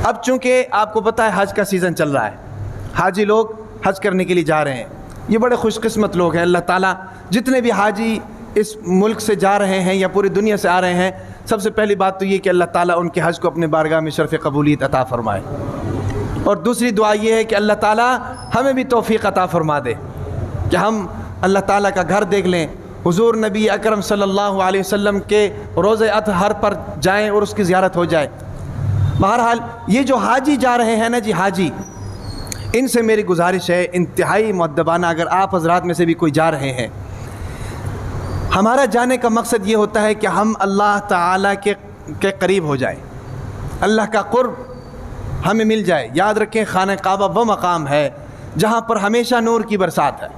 اب چونکہ آپ کو پتہ ہے حج کا سیزن چل رہا ہے، حاجی لوگ حج کرنے کے لیے جا رہے ہیں، یہ بڑے خوش قسمت لوگ ہیں۔ اللہ تعالیٰ جتنے بھی حاجی اس ملک سے جا رہے ہیں یا پوری دنیا سے آ رہے ہیں، سب سے پہلی بات تو یہ کہ اللہ تعالیٰ ان کے حج کو اپنے بارگاہ میں شرف قبولیت عطا فرمائے، اور دوسری دعا یہ ہے کہ اللہ تعالیٰ ہمیں بھی توفیق عطا فرما دے کہ ہم اللہ تعالیٰ کا گھر دیکھ لیں، حضور نبی اکرم صلی اللہ علیہ وسلم کے روضہ اطہر پر جائیں اور اس کی زیارت ہو جائے۔ بہرحال یہ جو حاجی جا رہے ہیں نا جی، حاجی، ان سے میری گزارش ہے انتہائی مؤدبانہ، اگر آپ حضرات میں سے بھی کوئی جا رہے ہیں، ہمارا جانے کا مقصد یہ ہوتا ہے کہ ہم اللہ تعالیٰ کے قریب ہو جائیں، اللہ کا قرب ہمیں مل جائے۔ یاد رکھیں، خانہ کعبہ وہ مقام ہے جہاں پر ہمیشہ نور کی برسات ہے،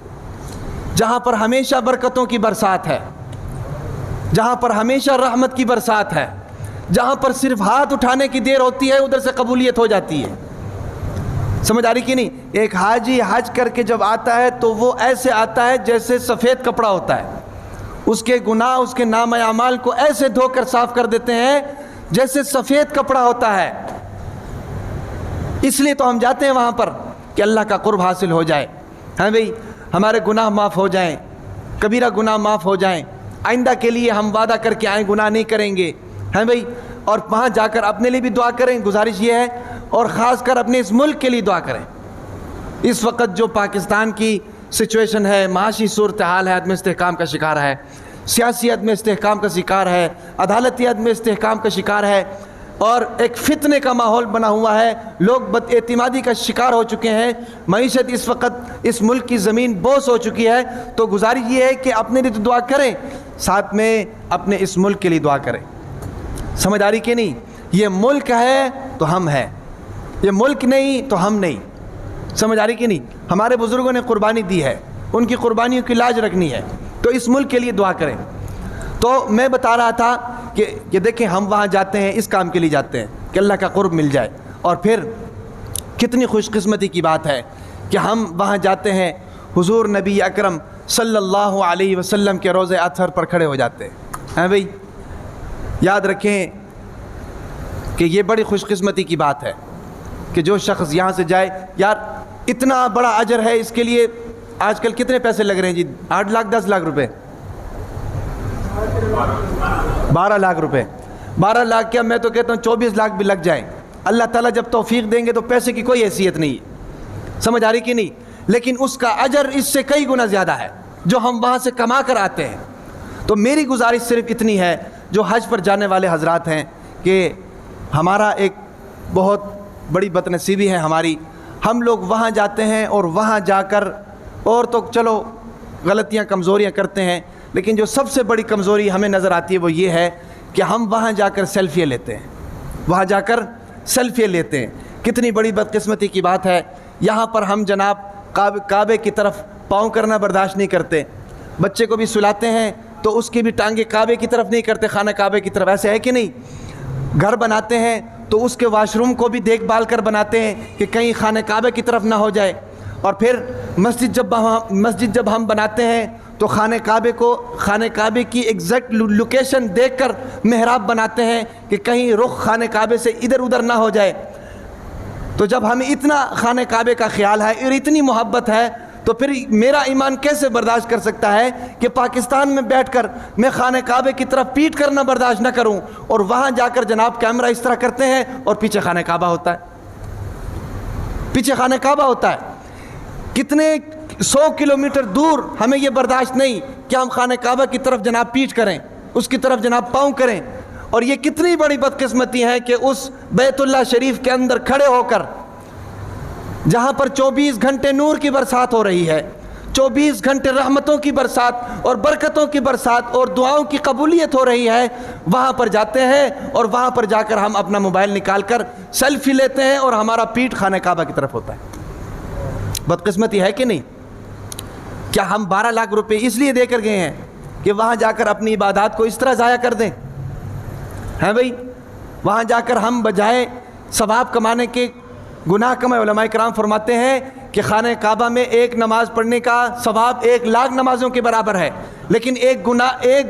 جہاں پر ہمیشہ برکتوں کی برسات ہے، جہاں پر ہمیشہ رحمت کی برسات ہے، جہاں پر صرف ہاتھ اٹھانے کی دیر ہوتی ہے ادھر سے قبولیت ہو جاتی ہے۔ سمجھ آ رہی کہ نہیں؟ ایک حاجی حج کر کے جب آتا ہے تو وہ ایسے آتا ہے جیسے سفید کپڑا ہوتا ہے، اس کے گناہ، اس کے نامہ اعمال کو ایسے دھو کر صاف کر دیتے ہیں جیسے سفید کپڑا ہوتا ہے۔ اس لیے تو ہم جاتے ہیں وہاں پر کہ اللہ کا قرب حاصل ہو جائے، ہاں بھئی، ہمارے گناہ معاف ہو جائیں، کبیرہ گناہ معاف ہو جائیں، آئندہ کے لیے ہم وعدہ کر کے آئیں گناہ نہیں کریں گے، ہیں بھئی، اور وہاں جا کر اپنے لیے بھی دعا کریں، گزارش یہ ہے، اور خاص کر اپنے اس ملک کے لیے دعا کریں۔ اس وقت جو پاکستان کی سچویشن ہے، معاشی صورتحال ہے، عدم استحکام کا شکار ہے، سیاسی عدم استحکام کا شکار ہے، عدالتی عدم استحکام کا شکار ہے، اور ایک فتنے کا ماحول بنا ہوا ہے، لوگ بد اعتمادی کا شکار ہو چکے ہیں، معیشت اس وقت اس ملک کی زمین بوس ہو چکی ہے۔ تو گزارش یہ ہے کہ اپنے لیے تو دعا کریں، ساتھ میں اپنے اس ملک کے لیے دعا کریں۔ سمجھ آ رہی کہ نہیں؟ یہ ملک ہے تو ہم ہیں، یہ ملک نہیں تو ہم نہیں۔ سمجھ آ رہی کہ نہیں؟ ہمارے بزرگوں نے قربانی دی ہے، ان کی قربانیوں کی لاج رکھنی ہے، تو اس ملک کے لیے دعا کریں۔ تو میں بتا رہا تھا کہ دیکھیں، ہم وہاں جاتے ہیں اس کام کے لیے جاتے ہیں کہ اللہ کا قرب مل جائے، اور پھر کتنی خوش قسمتی کی بات ہے کہ ہم وہاں جاتے ہیں، حضور نبی اکرم صلی اللہ علیہ وسلم کے روضہ اطہر پر کھڑے ہو جاتے ہیں بھئی۔ یاد رکھیں کہ یہ بڑی خوش قسمتی کی بات ہے کہ جو شخص یہاں سے جائے، یار اتنا بڑا اجر ہے، اس کے لیے آج کل کتنے پیسے لگ رہے ہیں جی؟ 8 لاکھ 10 لاکھ روپے، 12 لاکھ روپے، 12 لاکھ کیا، میں تو کہتا ہوں 24 لاکھ بھی لگ جائیں، اللہ تعالیٰ جب توفیق دیں گے تو پیسے کی کوئی حیثیت نہیں ہے۔ سمجھ آ رہی کہ نہیں؟ لیکن اس کا اجر اس سے کئی گنا زیادہ ہے جو ہم وہاں سے کما کر آتے ہیں۔ تو میری گزارش صرف اتنی ہے، جو حج پر جانے والے حضرات ہیں، کہ ہمارا ایک بہت بڑی بدنصیبی ہے ہماری، ہم لوگ وہاں جاتے ہیں اور وہاں جا کر، اور تو چلو غلطیاں کمزوریاں کرتے ہیں، لیکن جو سب سے بڑی کمزوری ہمیں نظر آتی ہے وہ یہ ہے کہ ہم وہاں جا کر سیلفیاں لیتے ہیں، وہاں جا کر سیلفیاں لیتے ہیں۔ کتنی بڑی بدقسمتی کی بات ہے، یہاں پر ہم جناب کعبے کی طرف پاؤں کرنا برداشت نہیں کرتے، بچے کو بھی سلاتے ہیں تو اس کی بھی ٹانگیں کعبے کی طرف نہیں کرتے، خانہ کعبے کی طرف، ایسے ہے کہ نہیں؟ گھر بناتے ہیں تو اس کے واش روم کو بھی دیکھ بھال کر بناتے ہیں کہ کہیں خانہ کعبے کی طرف نہ ہو جائے، اور پھر مسجد جب ہم بناتے ہیں تو خانہ کعبے کی ایگزیکٹ لوکیشن دیکھ کر محراب بناتے ہیں کہ کہیں رخ خانہ کعبے سے ادھر ادھر نہ ہو جائے۔ تو جب ہمیں اتنا خانہ کعبے کا خیال ہے اور اتنی محبت ہے، تو پھر میرا ایمان کیسے برداشت کر سکتا ہے کہ پاکستان میں بیٹھ کر میں خانہ کعبے کی طرف پیٹ کرنا برداشت نہ کروں، اور وہاں جا کر جناب کیمرہ اس طرح کرتے ہیں اور پیچھے خانہ کعبہ ہوتا ہے، پیچھے خانہ کعبہ ہوتا ہے۔ کتنے 100 کلومیٹر دور ہمیں یہ برداشت نہیں کہ ہم خانہ کعبہ کی طرف جناب پیٹ کریں، اس کی طرف جناب پاؤں کریں، اور یہ کتنی بڑی بدقسمتی ہے کہ اس بیت اللہ شریف کے اندر کھڑے ہو کر، جہاں پر 24 گھنٹے نور کی برسات ہو رہی ہے، 24 گھنٹے رحمتوں کی برسات اور برکتوں کی برسات اور دعاؤں کی قبولیت ہو رہی ہے، وہاں پر جاتے ہیں اور وہاں پر جا کر ہم اپنا موبائل نکال کر سیلفی لیتے ہیں اور ہمارا پیٹ خانہ کعبہ کی طرف ہوتا ہے۔ بدقسمتی ہے کہ نہیں؟ کیا ہم 12 لاکھ روپے اس لیے دے کر گئے ہیں کہ وہاں جا کر اپنی عبادات کو اس طرح ضائع کر دیں؟ ہیں بھئی، وہاں جا کر ہم بجائے ثواب کمانے کے گناہ کمائے۔ علماء کرام فرماتے ہیں کہ خانہ کعبہ میں ایک نماز پڑھنے کا ثواب 1 لاکھ نمازوں کے برابر ہے، لیکن ایک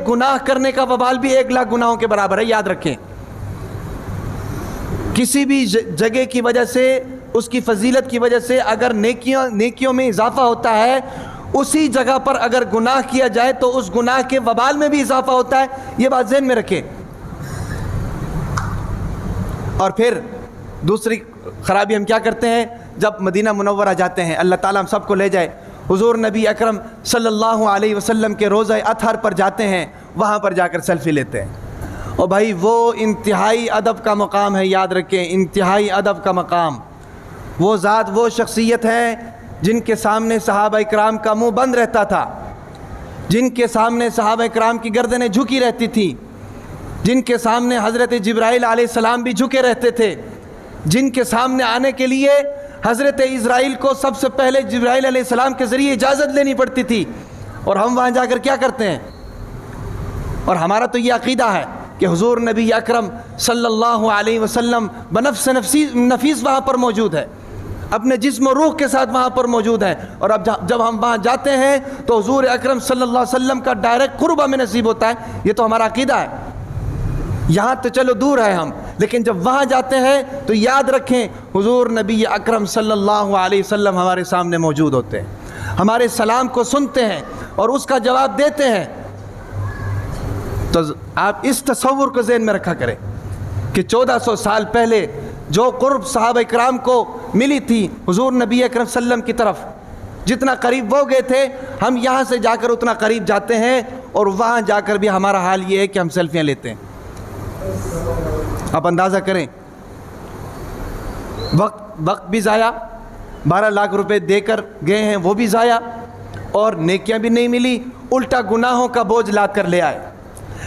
گناہ کرنے کا وبال بھی 1 لاکھ گناہوں کے برابر ہے۔ یاد رکھیں کسی بھی جگہ کی وجہ سے، اس کی فضیلت کی وجہ سے اگر نیکیوں میں اضافہ ہوتا ہے، اسی جگہ پر اگر گناہ کیا جائے تو اس گناہ کے وبال میں بھی اضافہ ہوتا ہے. یہ بات ذہن میں رکھیں. اور پھر دوسری خرابی ہم کیا کرتے ہیں؟ جب مدینہ منورہ جاتے ہیں، اللہ تعالیٰ ہم سب کو لے جائے، حضور نبی اکرم صلی اللہ علیہ وسلم کے روزہ اطہر پر جاتے ہیں، وہاں پر جا کر سیلفی لیتے ہیں. اور بھائی وہ انتہائی ادب کا مقام ہے، یاد رکھیں، انتہائی ادب کا مقام. وہ ذات، وہ شخصیت ہے جن کے سامنے صحابہ اکرام کا منہ بند رہتا تھا، جن کے سامنے صحابہ اکرام کی گردنیں جھکی رہتی تھیں، جن کے سامنے حضرت جبرائیل علیہ السلام بھی جھکے رہتے تھے، جن کے سامنے آنے کے لیے حضرت اسرائیل کو سب سے پہلے جبرائیل علیہ السلام کے ذریعے اجازت لینی پڑتی تھی. اور ہم وہاں جا کر کیا کرتے ہیں؟ اور ہمارا تو یہ عقیدہ ہے کہ حضور نبی اکرم صلی اللہ علیہ وسلم بنفس نفیس وہاں پر موجود ہے، اپنے جسم و روح کے ساتھ وہاں پر موجود ہے. اور اب جب ہم وہاں جاتے ہیں تو حضور اکرم صلی اللہ علیہ وسلم کا ڈائریکٹ قرب ہمیں نصیب ہوتا ہے. یہ تو ہمارا عقیدہ ہے. یہاں تو چلو دور ہے ہم، لیکن جب وہاں جاتے ہیں تو یاد رکھیں حضور نبی اکرم صلی اللہ علیہ وسلم ہمارے سامنے موجود ہوتے ہیں، ہمارے سلام کو سنتے ہیں اور اس کا جواب دیتے ہیں. تو آپ اس تصور کو ذہن میں رکھا کریں کہ 1400 سال پہلے جو قرب صحابہ اکرام کو ملی تھی حضور نبی اکرم صلی اللہ علیہ وسلم کی طرف، جتنا قریب وہ گئے تھے، ہم یہاں سے جا کر اتنا قریب جاتے ہیں اور وہاں جا کر بھی ہمارا حال یہ ہے کہ ہم سیلفیاں لیتے ہیں. آپ اندازہ کریں، وقت بھی ضائع، 12 لاکھ روپے دے کر گئے ہیں وہ بھی ضائع، اور نیکیاں بھی نہیں ملی، الٹا گناہوں کا بوجھ لاد کر لے آئے.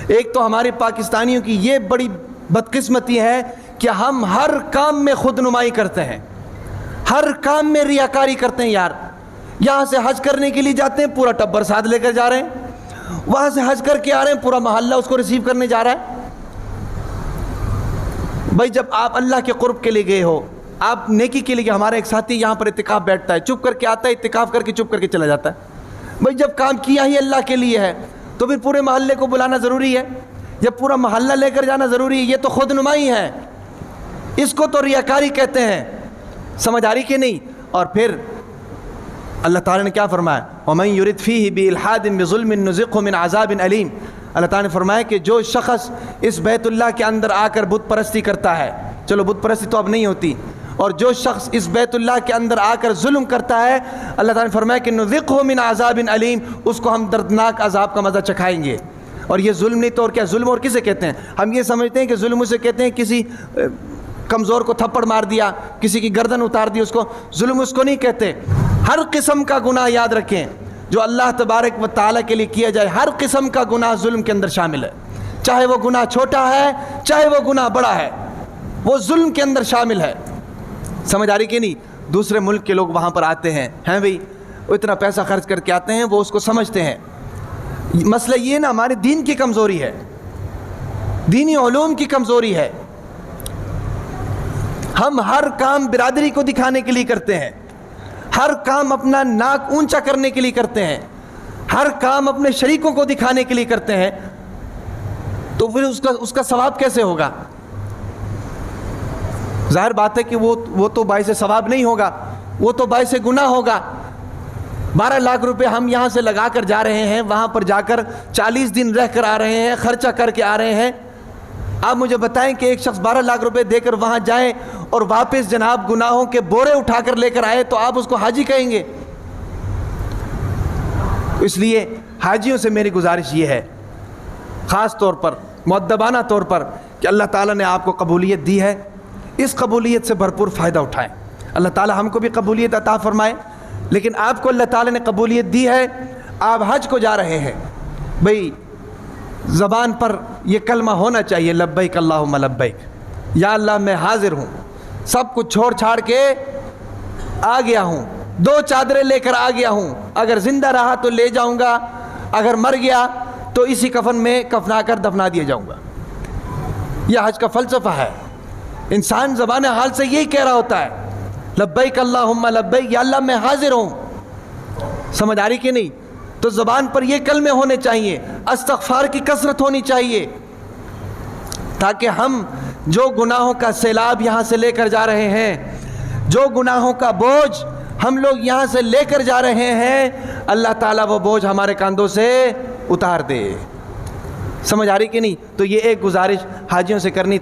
ایک تو ہمارے پاکستانیوں کی یہ بڑی بدقسمتی ہے کہ ہم ہر کام میں خود نمائی کرتے ہیں، ہر کام میں ریاکاری کرتے ہیں. یار یہاں سے حج کرنے کے لیے جاتے ہیں، پورا ٹبر ساتھ لے کر جا رہے ہیں، وہاں سے حج کر کے آ رہے ہیں، پورا محلہ اس کو ریسیو کرنے جا رہا ہے. بھائی جب آپ اللہ کے قرب کے لیے گئے ہو، آپ نیکی کے لیے، ہمارا ایک ساتھی یہاں پر اعتکاف بیٹھتا ہے، چپ کر کے آتا ہے، اعتکاف کر کے چپ کر کے چلا جاتا ہے. بھائی جب کام کیا ہی اللہ کے لیے ہے تو پھر پورے محلے کو بلانا ضروری ہے؟ جب پورا محلہ لے کر جانا ضروری ہے؟ یہ تو خود نمائی ہے، اس کو تو ریاکاری کہتے ہیں. سمجھ آ رہی کہ نہیں؟ اور پھر اللہ تعالیٰ نے کیا فرمایا؟ وَمَن يُرِدْ فِيهِ بِإِلْحَادٍ بِظُلْمٍ نُذِقْهُ مِنْ عَذَابٍ أَلِيمٍ. اللہ تعالیٰ نے فرمایا کہ جو شخص اس بیت اللہ کے اندر آ کر بت پرستی کرتا ہے، چلو بت پرستی تو اب نہیں ہوتی، اور جو شخص اس بیت اللہ کے اندر آ کر ظلم کرتا ہے، اللہ تعالیٰ نے فرمایا کہ نُذِقْهُ مِنْ عَذَابٍ أَلِيمٍ، اس کو ہم دردناک عذاب کا مزہ چکھائیں گے. اور یہ ظلم نہیں تو اور کیا؟ ظلم اور کسے کہتے ہیں؟ ہم یہ سمجھتے ہیں کہ ظلم اسے کہتے ہیں کسی کمزور کو تھپڑ مار دیا، کسی کی گردن اتار دی، اس کو ظلم اس کو نہیں کہتے. ہر قسم کا گناہ یاد رکھیں جو اللہ تبارک و تعالیٰ کے لیے کیا جائے، ہر قسم کا گناہ ظلم کے اندر شامل ہے. چاہے وہ گناہ چھوٹا ہے چاہے وہ گناہ بڑا ہے، وہ ظلم کے اندر شامل ہے. سمجھ آ رہی کہ نہیں؟ دوسرے ملک کے لوگ وہاں پر آتے ہیں بھئی وہ اتنا پیسہ خرچ کر کے آتے ہیں، وہ اس کو سمجھتے ہیں. مسئلہ یہ نا ہمارے دین کی کمزوری ہے، دینی علوم کی کمزوری ہے. ہم ہر کام برادری کو دکھانے کے لیے کرتے ہیں، ہر کام اپنا ناک اونچا کرنے کے لیے کرتے ہیں، ہر کام اپنے شریکوں کو دکھانے کے لیے کرتے ہیں. تو پھر اس کا ثواب کیسے ہوگا؟ ظاہر بات ہے کہ وہ تو باعث ثواب نہیں ہوگا، وہ تو باعث گناہ ہوگا. 12 لاکھ روپے ہم یہاں سے لگا کر جا رہے ہیں، وہاں پر جا کر 40 دن رہ کر آ رہے ہیں، خرچہ کر کے آ رہے ہیں. آپ مجھے بتائیں کہ ایک شخص 12 لاکھ روپے دے کر وہاں جائے اور واپس جناب گناہوں کے بورے اٹھا کر لے کر آئے تو آپ اس کو حاجی کہیں گے؟ اس لیے حاجیوں سے میری گزارش یہ ہے، خاص طور پر مؤدبانہ طور پر، کہ اللہ تعالیٰ نے آپ کو قبولیت دی ہے، اس قبولیت سے بھرپور فائدہ اٹھائیں. اللہ تعالیٰ ہم کو بھی قبولیت عطا فرمائے. لیکن آپ کو اللہ تعالیٰ نے قبولیت دی ہے، آپ حج کو جا رہے ہیں، بھئی زبان پر یہ کلمہ ہونا چاہیے، لبیک اللہم لبیک، یا اللہ میں حاضر ہوں، سب کچھ چھوڑ چھاڑ کے آ گیا ہوں، 2 چادریں لے کر آ گیا ہوں، اگر زندہ رہا تو لے جاؤں گا، اگر مر گیا تو اسی کفن میں کفنا کر دفنا دیا جاؤں گا. یہ حج کا فلسفہ ہے. انسان زبان حال سے یہی کہہ رہا ہوتا ہے، لبیک اللہم لبیک، یا اللہ میں حاضر ہوں. سمجھ آ رہی کہ نہیں؟ تو زبان پر یہ کلمے ہونے چاہیے، استغفار کی کثرت ہونی چاہیے، تاکہ ہم جو گناہوں کا سیلاب یہاں سے لے کر جا رہے ہیں، جو گناہوں کا بوجھ ہم لوگ یہاں سے لے کر جا رہے ہیں، اللہ تعالیٰ وہ بوجھ ہمارے کاندھوں سے اتار دے۔ سمجھ آ رہی کہ نہیں؟ تو یہ ایک گزارش حاجیوں سے کرنی